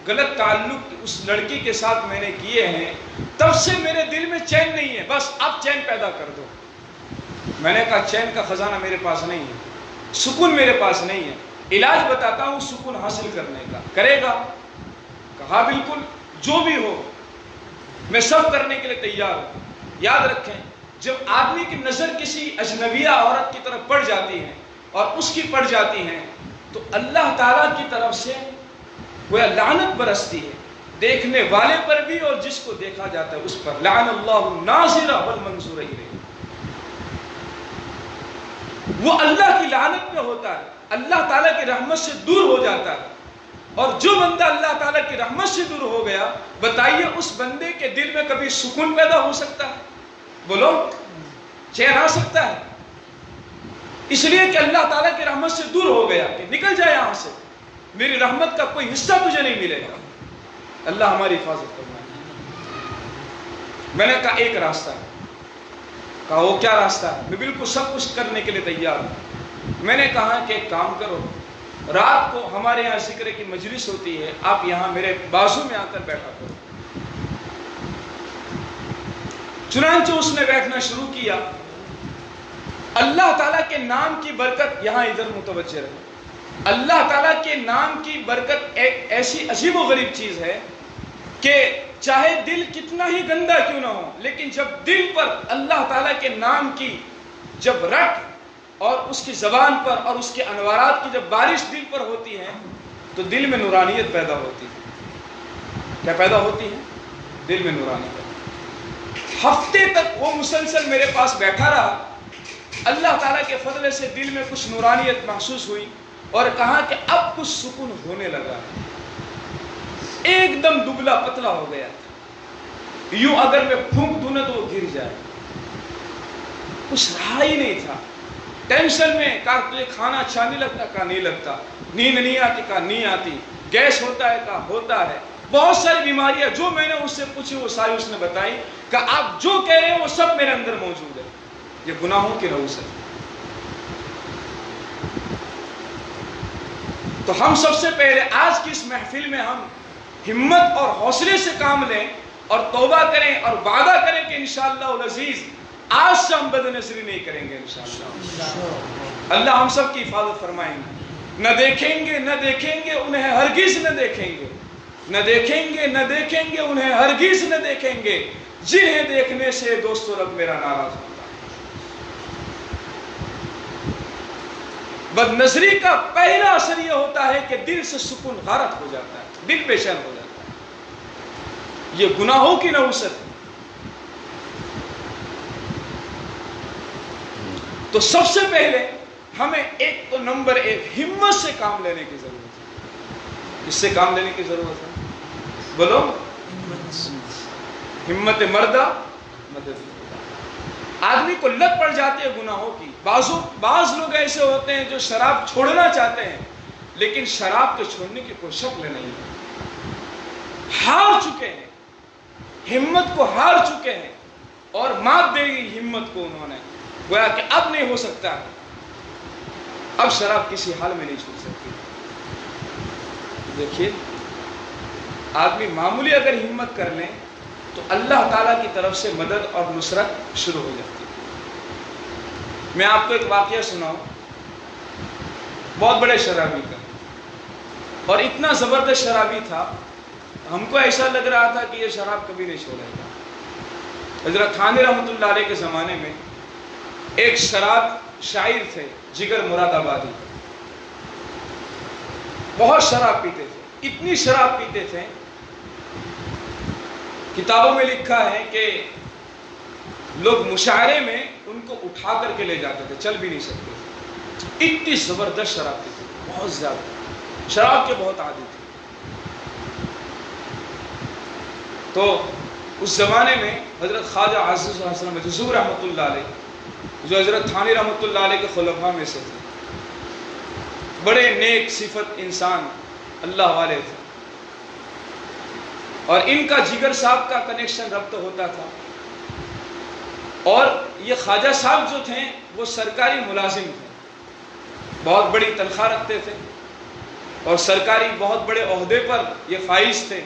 غلط تعلق اس لڑکی کے ساتھ میں نے کیے ہیں، تب سے میرے دل میں چین نہیں ہے، بس اب چین پیدا کر دو۔ میں نے کہا چین کا خزانہ میرے پاس نہیں ہے، سکون میرے پاس نہیں ہے، علاج بتاتا ہوں سکون حاصل کرنے کا، کرے گا؟ کہا بالکل، جو بھی ہو میں سب کرنے کے لیے تیار ہوں۔ یاد رکھیں، جب آدمی کی نظر کسی اجنبیہ عورت کی طرف پڑ جاتی ہے اور اس کی پڑ جاتی ہے تو اللہ تعالیٰ کی طرف سے گویا لعنت برستی ہے، دیکھنے والے پر بھی اور جس کو دیکھا جاتا ہے اس پر۔ لعن اللہ الناظر والمنظور الیہ، وہ اللہ کی لعنت میں ہوتا ہے، اللہ تعالیٰ کی رحمت سے دور ہو جاتا ہے۔ اور جو بندہ اللہ تعالیٰ کی رحمت سے دور ہو گیا، بتائیے اس بندے کے دل میں کبھی سکون پیدا ہو سکتا ہے؟ بولو، چین آ سکتا ہے؟ اس لیے کہ اللہ تعالیٰ کی رحمت سے دور ہو گیا کہ نکل جائے یہاں سے، میری رحمت کا کوئی حصہ تجھے نہیں ملے گا۔ اللہ ہماری حفاظت فرمائے۔ میں نے کہا ایک راستہ ہے۔ کہا وہ کیا راستہ ہے؟ میں بالکل سب کچھ کرنے کے لیے تیار ہوں۔ میں نے کہا کہ ایک کام کرو، رات کو ہمارے یہاں ذکر کی مجلس ہوتی ہے، آپ یہاں میرے بازو میں آ کر بیٹھا کرو۔ چنانچہ اس نے بیٹھنا شروع کیا۔ اللہ تعالیٰ کے نام کی برکت، یہاں ادھر متوجہ رہے، اللہ تعالیٰ کے نام کی برکت ایک ایسی عجیب و غریب چیز ہے کہ چاہے دل کتنا ہی گندا کیوں نہ ہو، لیکن جب دل پر اللہ تعالیٰ کے نام کی جب رٹ اور اس کی زبان پر اور اس کے انوارات کی جب بارش دل پر ہوتی ہے تو دل میں نورانیت پیدا ہوتی ہے۔ کیا پیدا ہوتی ہے؟ دل میں نورانیت۔ ہفتے تک وہ مسلسل میرے پاس بیٹھا رہا، اللہ تعالیٰ کے فضل سے دل میں کچھ نورانیت محسوس ہوئی اور کہا کہ اب کچھ سکون ہونے لگا۔ ایک دم دبلا پتلا ہو گیا تھا، یوں اگر میں پھونک دوں نا تو وہ گر جائے، کچھ رہا ہی نہیں تھا۔ ٹینشن میں، کہا تجھے کھانا اچھا نہیں لگتا؟ کہا نہیں لگتا۔ نیند نہیں آتی؟ کہا نہیں آتی۔ گیس ہوتا ہے؟ کہا ہوتا ہے۔ بہت ساری بیماریاں جو میں نے اس سے پوچھی وہ ساری اس نے بتائی۔ کہا آپ جو کہہ رہے ہیں وہ سب میرے اندر موجود ہے، یہ گناہوں کی نحوست ہے۔ تو ہم سب سے پہلے آج کی اس محفل میں ہم ہمت اور حوصلے سے کام لیں اور توبہ کریں اور وعدہ کریں کہ انشاءاللہ العزیز آج سے ہم بد نظری نہیں کریں گے انشاءاللہ۔ اللہ ہم سب کی حفاظت فرمائیں گے۔ نہ دیکھیں گے نہ دیکھیں گے انہیں ہرگز نہ دیکھیں گے، نہ دیکھیں گے نہ دیکھیں گے انہیں ہرگز نہ دیکھیں گے، جنہیں دیکھنے سے دوستو رب میرا ناراض ہوتا ہے۔ بد نظری کا پہلا اثر یہ ہوتا ہے کہ دل سے سکون غارت ہو جاتا ہے، دل بے چین ہو جاتا ہے۔ یہ گناہوں کی نحوست ہے۔ تو سب سے پہلے ہمیں ایک تو نمبر ایک ہمت سے کام لینے کی ضرورت ہے۔ کس سے کام لینے کی ضرورت ہے؟ بولو، ہمت مردہ مدد۔ آدمی کو لت پڑ جاتی ہے گناہوں کی۔ بعض لوگ ایسے ہوتے ہیں جو شراب چھوڑنا چاہتے ہیں لیکن شراب کے چھوڑنے کی کوئی شکل نہیں ہے، ہار چکے ہیں، ہمت کو ہار چکے ہیں اور مات دے گی ہمت کو انہوں نے، گویا کہ اب نہیں ہو سکتا ہے، اب شراب کسی حال میں نہیں چھوڑ سکتی۔ دیکھیے، آدمی معمولی اگر ہمت کر لیں تو اللہ تعالیٰ کی طرف سے مدد اور نصرت شروع ہو جاتی ہے۔ میں آپ کو ایک واقعہ سناؤں، بہت بڑے شرابی کا، اور اتنا زبردست شرابی تھا، ہم کو ایسا لگ رہا تھا کہ یہ شراب کبھی نہیں چھوڑے گا۔ حضرت تھانوی رحمۃ اللہ علیہ کے زمانے میں ایک شراب شاعر تھے، جگر مراد آبادی، بہت شراب پیتے تھے، اتنی شراب پیتے تھے، کتابوں میں لکھا ہے کہ لوگ مشاعرے میں ان کو اٹھا کر کے لے جاتے تھے، چل بھی نہیں سکتے تھے، اتنی زبردست شراب پیتے تھے، بہت زیادہ شراب کے بہت عادی تھے۔ تو اس زمانے میں حضرت خواجہ عزیز الحسن مجذوب رحمۃ اللہ علیہ، جو حضرت تھانوی رحمۃ اللہ علیہ کے خلفاء میں سے تھے، بڑے نیک صفت انسان، اللہ والے تھے، اور ان کا جگر صاحب کا کنیکشن ربط ہوتا تھا، اور یہ خواجہ صاحب جو تھے وہ سرکاری ملازم تھے، بہت بڑی تنخواہ رکھتے تھے، اور سرکاری بہت بڑے عہدے پر یہ فائز تھے.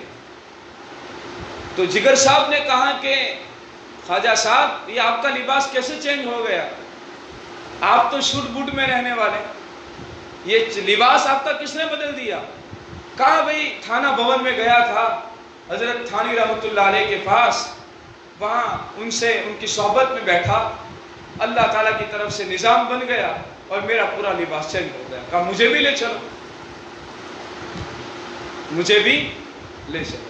تو جگر صاحب نے کہا کہ خواجہ صاحب یہ آپ کا لباس کیسے چینج ہو گیا؟ آپ تو شوٹ بوٹ میں رہنے والے، یہ لباس آپ کا کس نے بدل دیا؟ کہا بھئی تھانہ بھون میں گیا تھا حضرت تھانی رحمۃ اللہ علیہ کے پاس، وہاں ان سے ان کی صحبت میں بیٹھا، اللہ تعالیٰ کی طرف سے نظام بن گیا اور میرا پورا لباس چینج ہو گیا. کہا مجھے بھی لے چلو، مجھے بھی لے چلو.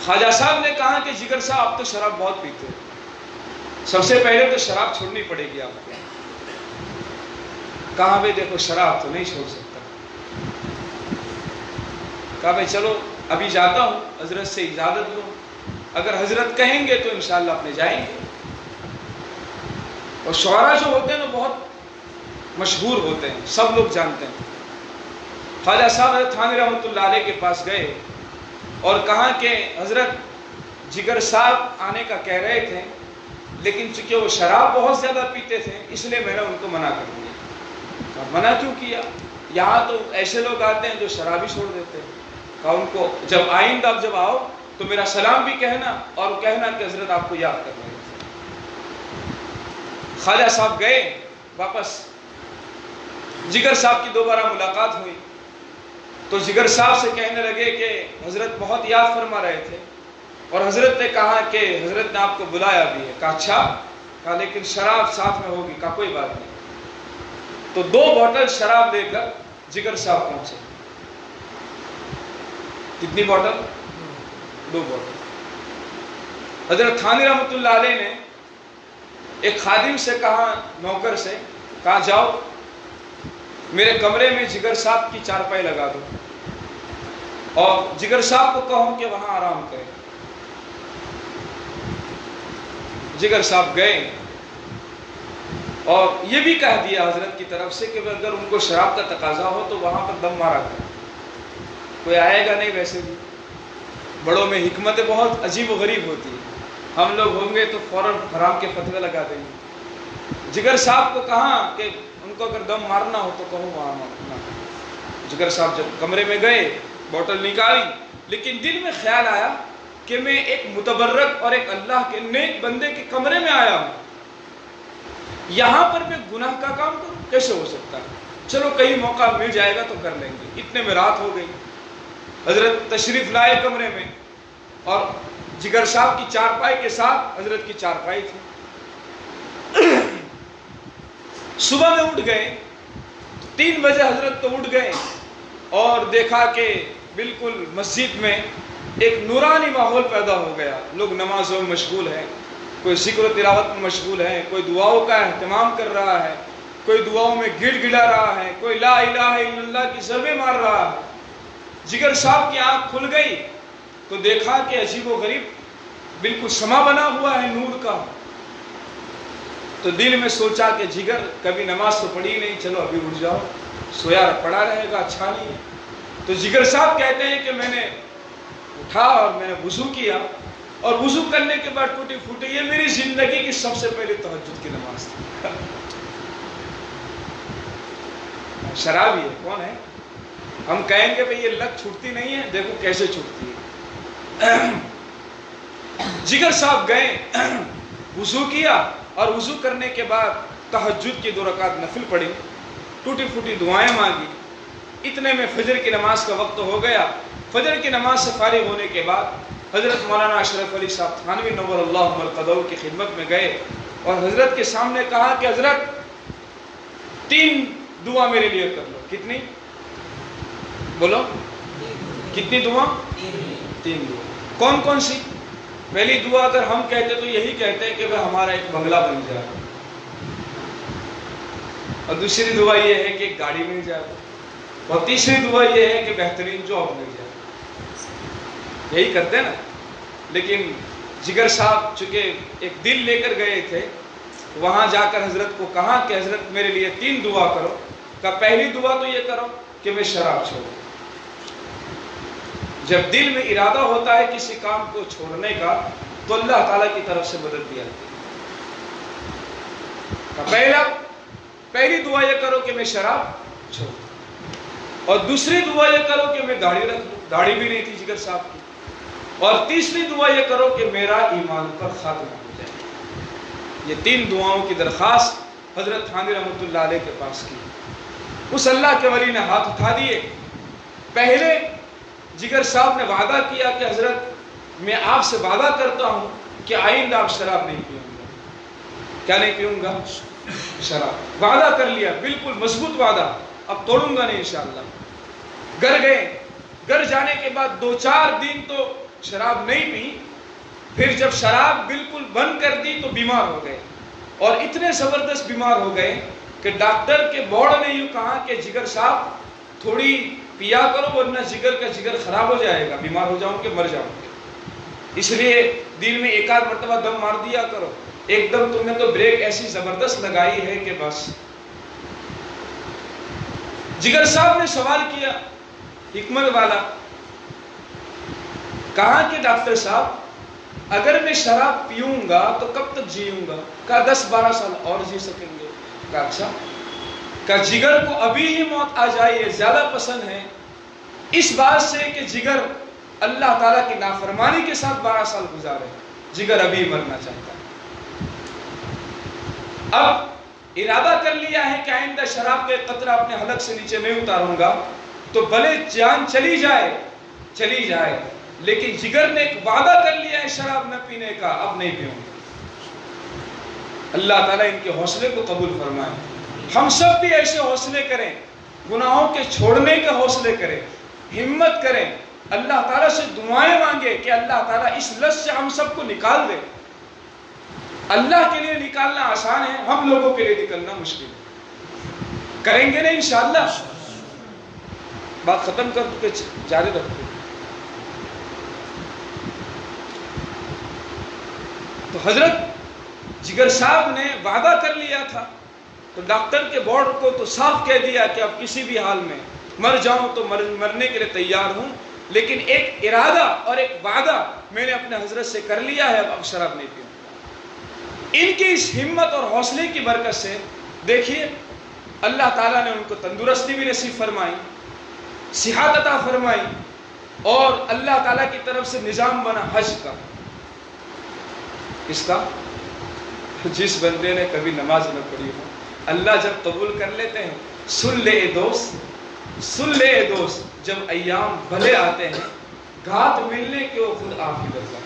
خواجہ صاحب نے کہا کہ جگر صاحب آپ تو شراب بہت پیتے ہیں، سب سے پہلے تو شراب چھوڑنی پڑے گی آپ کو. کہا بھئی دیکھو شراب تو نہیں چھوڑ سکتا. کہا بھئی چلو ابھی جاتا ہوں، حضرت سے اجازت لو، اگر حضرت کہیں گے تو انشاءاللہ اپنے جائیں گے. اور شعراء جو ہوتے ہیں نا بہت مشہور ہوتے ہیں، سب لوگ جانتے ہیں. خواجہ صاحب حضرت تھانی رحمۃ اللہ علیہ کے پاس گئے اور کہا کہ حضرت جگر صاحب آنے کا کہہ رہے تھے، لیکن چونکہ وہ شراب بہت زیادہ پیتے تھے اس لیے میں نے ان کو منع کر دیا. کہا منع کیوں کیا؟ یہاں تو ایسے لوگ آتے ہیں جو شراب ہی چھوڑ دیتے ہیں. کہا ان کو جب آئندہ جب آؤ تو میرا سلام بھی کہنا اور کہنا کہ حضرت آپ کو یاد کر رہے تھے. خواجہ صاحب گئے واپس. جگر صاحب کی دوبارہ ملاقات ہوئی تو جگر صاحب سے کہنے لگے کہ حضرت بہت یاد فرما رہے تھے اور حضرت نے کہا کہ حضرت نے آپ کو بلایا بھی ہے. کہا اچھا. کہا لیکن شراب ساتھ میں ہوگی. کہا کوئی بات نہیں. تو 2 بوتل شراب لے کر جگر صاحب پہنچے. کتنی بوتل؟ 2 بوتل. حضرت تھانی رحمۃ اللہ علیہ نے ایک خادم سے کہا، نوکر سے کہا جاؤ میرے کمرے میں جگر صاحب کی چارپائی لگا دو اور جگر صاحب کو کہو کہ وہاں آرام کرے. جگر صاحب گئے اور یہ بھی کہہ دیا حضرت کی طرف سے کہ اگر ان کو شراب کا تقاضا ہو تو وہاں پر دم مارا کرے، کوئی آئے گا نہیں. ویسے بھی بڑوں میں حکمت بہت عجیب و غریب ہوتی ہے، ہم لوگ ہوں گے تو فوراً حرام کے فتوے لگا دیں گے. جگر صاحب کو کہا کہ ان کو اگر دم مارنا ہو تو کہو وہاں مارنا. جگر صاحب جب کمرے میں گئے بوتل نکالی، لیکن دل میں خیال آیا کہ میں ایک متبرک اور ایک اللہ کے نیک بندے کے کمرے میں آیا ہوں، یہاں پر میں گناہ کا کام کروں؟ کیسے ہو سکتا ہے؟ چلو کہیں موقع مل جائے گا تو کر لیں گے. اتنے میں رات ہو گئی. حضرت تشریف لائے کمرے میں اور جگر صاحب کی چارپائی کے ساتھ حضرت کی چارپائی تھی. صبح میں اٹھ گئے 3 بجے حضرت تو اٹھ گئے اور دیکھا کہ بالکل مسجد میں ایک نورانی ماحول پیدا ہو گیا. لوگ نمازوں میں مشغول ہیں، کوئی ذکر و تلاوت میں مشغول ہے، کوئی دعاؤں کا اہتمام کر رہا ہے، کوئی دعاؤں میں گڑ گڑا رہا ہے، کوئی لا الہ الا اللہ کی ضربیں مار رہا ہے. جگر صاحب کی آنکھ کھل گئی تو دیکھا کہ عجیب و غریب بالکل سما بنا ہوا ہے نور کا. تو دل میں سوچا کہ جگر کبھی نماز تو پڑھی نہیں، چلو ابھی اٹھ جاؤ، سویا پڑا رہے گا اچھا نہیں ہے. تو جگر صاحب کہتے ہیں کہ میں نے اٹھا اور میں نے وضو کیا اور وضو کرنے کے بعد ٹوٹی پھوٹی یہ میری زندگی کی سب سے پہلی تہجد کی نماز تھی. شرابی ہے کون ہے؟ ہم کہیں گے بھئی یہ لت چھوٹتی نہیں ہے، دیکھو کیسے چھوٹتی ہے. جگر صاحب گئے، وضو کیا اور وضو کرنے کے بعد تہجد کی 2 رکعت نفل پڑھی، ٹوٹی پھوٹی دعائیں مانگی. اتنے میں فجر کی نماز کا وقت ہو گیا. فجر کی نماز سے فارغ ہونے کے بعد حضرت مولانا اشرف علی صاحب تھانوی نور اللہ مرقدہ کی خدمت میں گئے اور حضرت کے سامنے کہا کہ حضرت 3 دعا میرے لیے کر لو. کتنی؟ بولو کتنی دعا؟ 3 دعا. کون کون سی؟ پہلی دعا اگر ہم کہتے تو یہی کہتے ہیں کہ ہمارا ایک بنگلہ بن جائے، اور دوسری دعا یہ ہے کہ ایک گاڑی مل جائے، اور تیسری دعا یہ ہے کہ بہترین جاب مل جائے. یہی کرتے ہیں نا. لیکن جگر صاحب چونکہ ایک دل لے کر گئے تھے، وہاں جا کر حضرت کو کہا کہ حضرت میرے لیے 3 دعا کرو. کہ پہلی دعا تو یہ کرو کہ میں شراب چھوڑوں. جب دل میں ارادہ ہوتا ہے کسی کام کو چھوڑنے کا تو اللہ تعالیٰ کی طرف سے مدد بھی آتی ہے. پہلی دعا یہ کرو کہ میں شراب چھوڑوں. اور دوسری دعا یہ کرو کہ میں داڑھی رکھ لوں، داڑھی بھی نہیں تھی جگر صاحب کی، اور تیسری دعا یہ کرو کہ میرا ایمان پر خاتمہ ہو جائے۔ یہ 3 دعاؤں کی درخواست حضرت تھانوی رحمۃ اللہ علیہ کے پاس کی۔ اس اللہ کے ولی نے ہاتھ اٹھا دیے۔ پہلے جگر صاحب نے وعدہ کیا کہ حضرت میں آپ سے وعدہ کرتا ہوں کہ آئندہ آپ شراب نہیں پیوں گا۔ کیا نہیں پیوں گا؟ شراب۔ وعدہ کر لیا، بالکل مضبوط وعدہ، اب توڑوں گا نہیں انشاءاللہ۔ گھر گئے، گھر جانے کے بعد 2-4 دن تو شراب نہیں پی، پھر جب شراب بالکل بند کر دی تو بیمار ہو گئے، اور اتنے زبردست بیمار ہو گئے کہ ڈاکٹر کے بورڈ نے یوں کہا کہ جگر صاحب تھوڑی پیا کرو ورنہ جگر خراب ہو جائے گا، بیمار ہو جاؤں گے، مر جاؤں گے، اس لیے دن میں 1-8 مرتبہ دم مار دیا کرو۔ ایک دم تم نے تو بریک ایسی زبردست لگائی ہے کہ بس۔ جگر صاحب نے سوال کیا حکمت والا، کہا کہ ڈاکٹر صاحب اگر میں شراب پیوں گا تو کب تک جیوں گا؟ کہا 10-12 سال اور جی سکیں گے۔ کہا اچھا، کہا جگر کو ابھی ہی موت آ جائے یہ زیادہ پسند ہے اس بات سے کہ جگر اللہ تعالیٰ کی نافرمانی کے ساتھ 12 سال گزارے، جگر ابھی مرنا چاہتا ہے۔ اب ارادہ کر لیا ہے کہ آئندہ شراب کا ایک قطرہ اپنے حلق سے نیچے نہیں اتاروں گا، تو بھلے جان چلی جائے، لیکن جگر نے ایک وعدہ کر لیا ہے شراب نہ پینے کا، اب نہیں پیوں گا۔ اللہ تعالیٰ ان کے حوصلے کو قبول فرمائے۔ ہم سب بھی ایسے حوصلے کریں، گناہوں کے چھوڑنے کے حوصلے کریں، ہمت کریں، اللہ تعالیٰ سے دعائیں مانگے کہ اللہ تعالیٰ اس لت سے ہم سب کو نکال دے۔ اللہ کے لیے نکالنا آسان ہے، ہم لوگوں کے لیے نکلنا مشکل ہے۔ کریں گے نا انشاءاللہ؟ بات ختم کر کے جاری رکھتے۔ تو حضرت جگر صاحب نے وعدہ کر لیا تھا، تو ڈاکٹر کے بورڈ کو تو صاف کہہ دیا کہ اب کسی بھی حال میں مر جاؤں تو مرنے کے لیے تیار ہوں، لیکن ایک ارادہ اور ایک وعدہ میں نے اپنے حضرت سے کر لیا ہے، اب شراب نہیں پیوں۔ ان کی اس ہمت اور حوصلے کی برکت سے دیکھیے اللہ تعالیٰ نے ان کو تندرستی بھی نصیب فرمائی، صحت عطا فرمائی، اور اللہ تعالیٰ کی طرف سے نظام بنا حج کا۔ اس کا جس بندے نے کبھی نماز نہ پڑھی ہو، اللہ جب قبول کر لیتے ہیں، سن لے اے دوست، جب ایام بھلے آتے ہیں گھات ملنے کے وہ خود آپ کی طرف آتے ہیں۔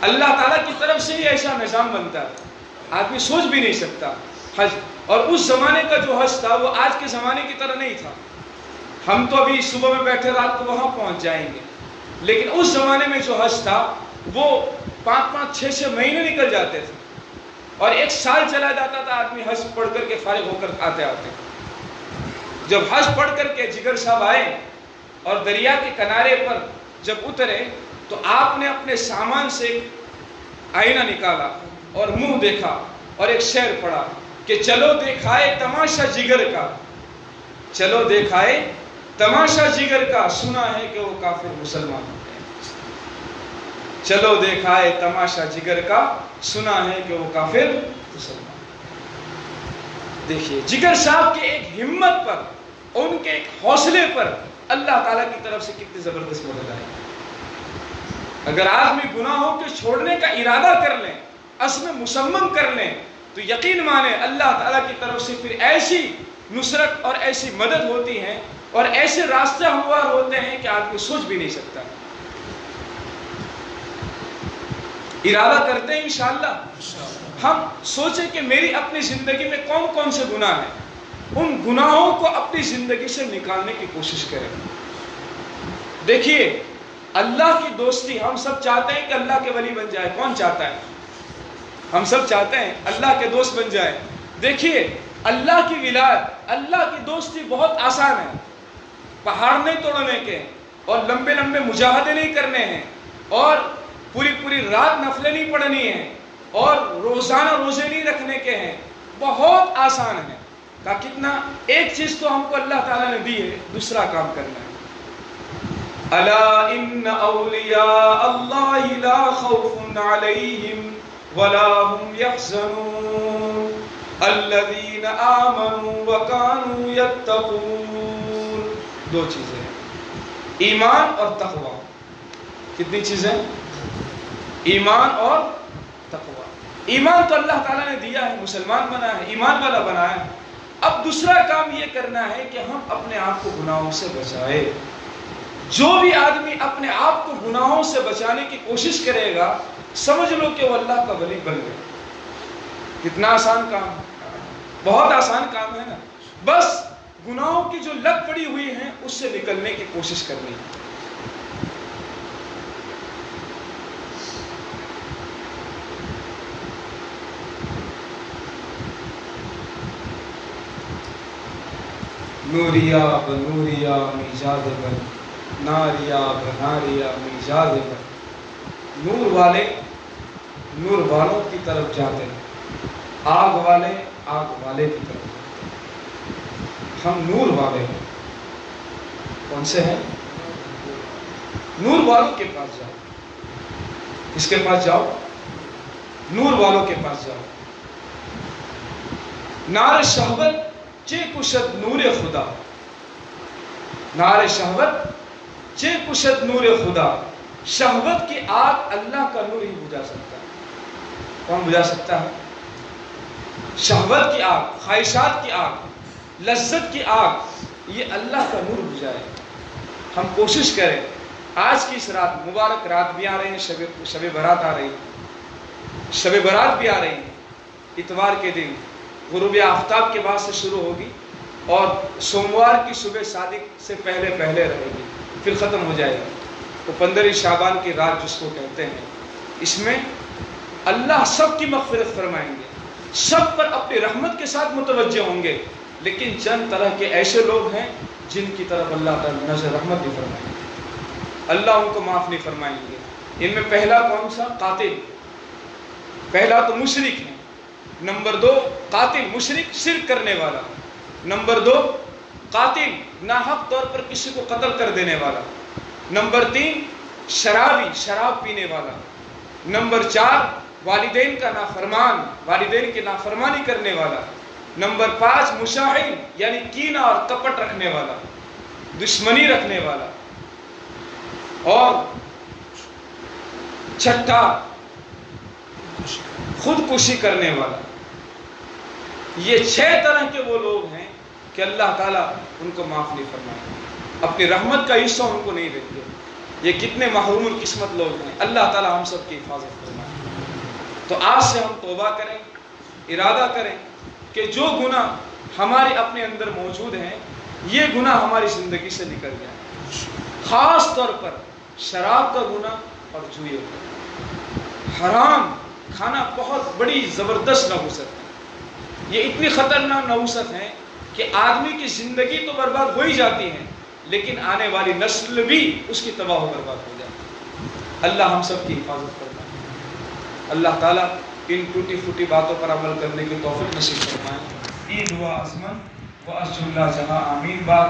اللہ تعالیٰ کی طرف سے ہی ایسا نظام بنتا ہے، آدمی سوچ بھی نہیں سکتا حج۔ اور اس زمانے کا جو حج تھا وہ آج کے زمانے کی طرح نہیں تھا۔ ہم تو ابھی صبح میں بیٹھے رات کو وہاں پہنچ جائیں گے، لیکن اس زمانے میں جو حج تھا وہ 5-5 6-6 مہینے نکل جاتے تھے، اور 1 سال چلا جاتا تھا آدمی حج پڑھ کر کے فارغ ہو کر آتے۔ جب حج پڑھ کر کے جگر صاحب آئے اور دریا کے کنارے پر جب اترے تو آپ نے اپنے سامان سے ایک آئینہ نکالا اور منہ دیکھا اور ایک شعر پڑھا کہ چلو دیکھائے تماشا جگر کا، چلو دیکھائے تماشا جگر کا، سنا ہے کہ وہ کافر مسلمان ہوتے ہیں۔ چلو دیکھائے تماشا جگر کا، سنا ہے کہ وہ کافر مسلمان۔ دیکھیے جگر صاحب کے ایک ہمت پر، ان کے ایک حوصلے پر اللہ تعالیٰ کی طرف سے کتنی زبردست مدد آئی۔ اگر آدمی گناہوں کے چھوڑنے کا ارادہ کر لیں، عزم مصمم کر لیں، تو یقین مانیں اللہ تعالیٰ کی طرف سے پھر ایسی نصرت اور ایسی مدد ہوتی ہے اور ایسے راستے ہموار ہوتے ہیں کہ آدمی سوچ بھی نہیں سکتا۔ ارادہ کرتے ہیں انشاءاللہ، ہم سوچیں کہ میری اپنی زندگی میں کون کون سے گناہ ہیں، ان گناہوں کو اپنی زندگی سے نکالنے کی کوشش کریں۔ دیکھیے اللہ کی دوستی، ہم سب چاہتے ہیں کہ اللہ کے ولی بن جائے، کون چاہتا ہے؟ ہم سب چاہتے ہیں اللہ کے دوست بن جائے۔ دیکھیے اللہ کی ولایت، اللہ کی دوستی بہت آسان ہے، پہاڑ نہیں توڑنے کے، اور لمبے لمبے مجاہدے نہیں کرنے ہیں، اور پوری رات نفلیں نہیں پڑھنی ہیں، اور روزانہ روزے نہیں رکھنے کے ہیں، بہت آسان ہے۔ کہا کتنا؟ ایک چیز تو ہم کو اللہ تعالیٰ نے دی ہے، دوسرا کام کرنا ہے۔ الا ان اولیاء اللہ لا خوف علیہم ولا هم يحزنون الذين آمنوا وكانوا يتقون دو چیزیں ہیں، ایمان اور تقوی. کتنی چیزیں؟ ایمان اور تقوی. ایمان تو اللہ تعالیٰ نے دیا ہے، مسلمان بنایا ہے، ایمان والا بنایا ہے. اب دوسرا کام یہ کرنا ہے کہ ہم اپنے آپ کو گناہوں سے بچائے. جو بھی آدمی اپنے آپ کو گناہوں سے بچانے کی کوشش کرے گا، سمجھ لو کہ وہ اللہ کا ولی بن گیا. کتنا آسان کام ہے، بہت آسان کام ہے نا. بس گناہوں کی جو لت پڑی ہوئی ہیں اس سے نکلنے کی کوشش کرنی ہے. نوریا بنوریا میجاد بن، ناریا بناریا میجاد بن. نور والے نور والوں کی طرف جاتے ہیں، آگ والے آگ والے کی طرف. ہم نور والے ہیں. کون سے ہیں؟ نور والوں کے پاس جاؤ. کس کے پاس جاؤ؟ نور والوں کے پاس جاؤ. نار شہوت چے کشد نور خدا، نار شہوت چے کشد نور خدا. شہوت کی آگ اللہ کا نور ہی بجھا سکتا ہے. کون بجھا سکتا ہے؟ شہوت کی آگ، خواہشات کی آگ، لذت کی آگ، یہ اللہ کا نور بجھائے. ہم کوشش کریں. آج کی اس رات، مبارک رات بھی آ رہی ہے، شب برات آ رہی ہے، شب برات بھی آ رہی ہے. اتوار کے دن غروب آفتاب کے بعد سے شروع ہوگی اور سوموار کی صبح صادق سے پہلے رہے گی، پھر ختم ہو جائے گی. تو 15 شعبان کی رات جس کو کہتے ہیں، اس میں اللہ سب کی مغفرت فرمائیں گے، سب پر اپنی رحمت کے ساتھ متوجہ ہوں گے. لیکن چند طرح کے ایسے لوگ ہیں جن کی طرف اللہ تعالیٰ نظر رحمت نہیں فرمائیں گے، اللہ ان کو معاف نہیں فرمائیں گے. ان میں پہلا کون سا؟ قاتل. پہلا تو مشرک ہے. نمبر 2 قاتل، مشرک شرک کرنے والا. نمبر 2 قاتل، ناحق طور پر کسی کو قتل کر دینے والا. نمبر 3 شرابی، شراب پینے والا. نمبر 4 والدین کا نافرمان، والدین کی نافرمانی کرنے والا. نمبر 5 مشاحن، یعنی کینہ اور کپٹ رکھنے والا، دشمنی رکھنے والا. اور چھٹا خودکشی کرنے والا. یہ 6 طرح کے وہ لوگ ہیں کہ اللہ تعالیٰ ان کو معاف نہیں فرمائے، اپنی رحمت کا حصہ ان کو نہیں دیں گے. یہ کتنے محروم القسمت لوگ ہیں. اللہ تعالیٰ ہم سب کی حفاظت فرمائے. تو آج سے ہم توبہ کریں، ارادہ کریں کہ جو گناہ ہمارے اپنے اندر موجود ہیں، یہ گناہ ہماری زندگی سے نکل جائے. خاص طور پر شراب کا گناہ اور جوئے کا. حرام کھانا بہت بڑی زبردست نحوست ہے. یہ اتنی خطرناک نحوست ہے کہ آدمی کی زندگی تو برباد ہو ہی جاتی ہے، لیکن آنے والی نسل بھی اس کی تباہ و برباد ہو جاتی ہے. اللہ ہم سب کی حفاظت کرتا ہے. اللہ تعالیٰ ان ٹوٹی پھوٹی باتوں پر عمل کرنے کی توفیق نصیب فرمائے. یہ دعا عظمت و ارجو اللہ جہاں آمین. بات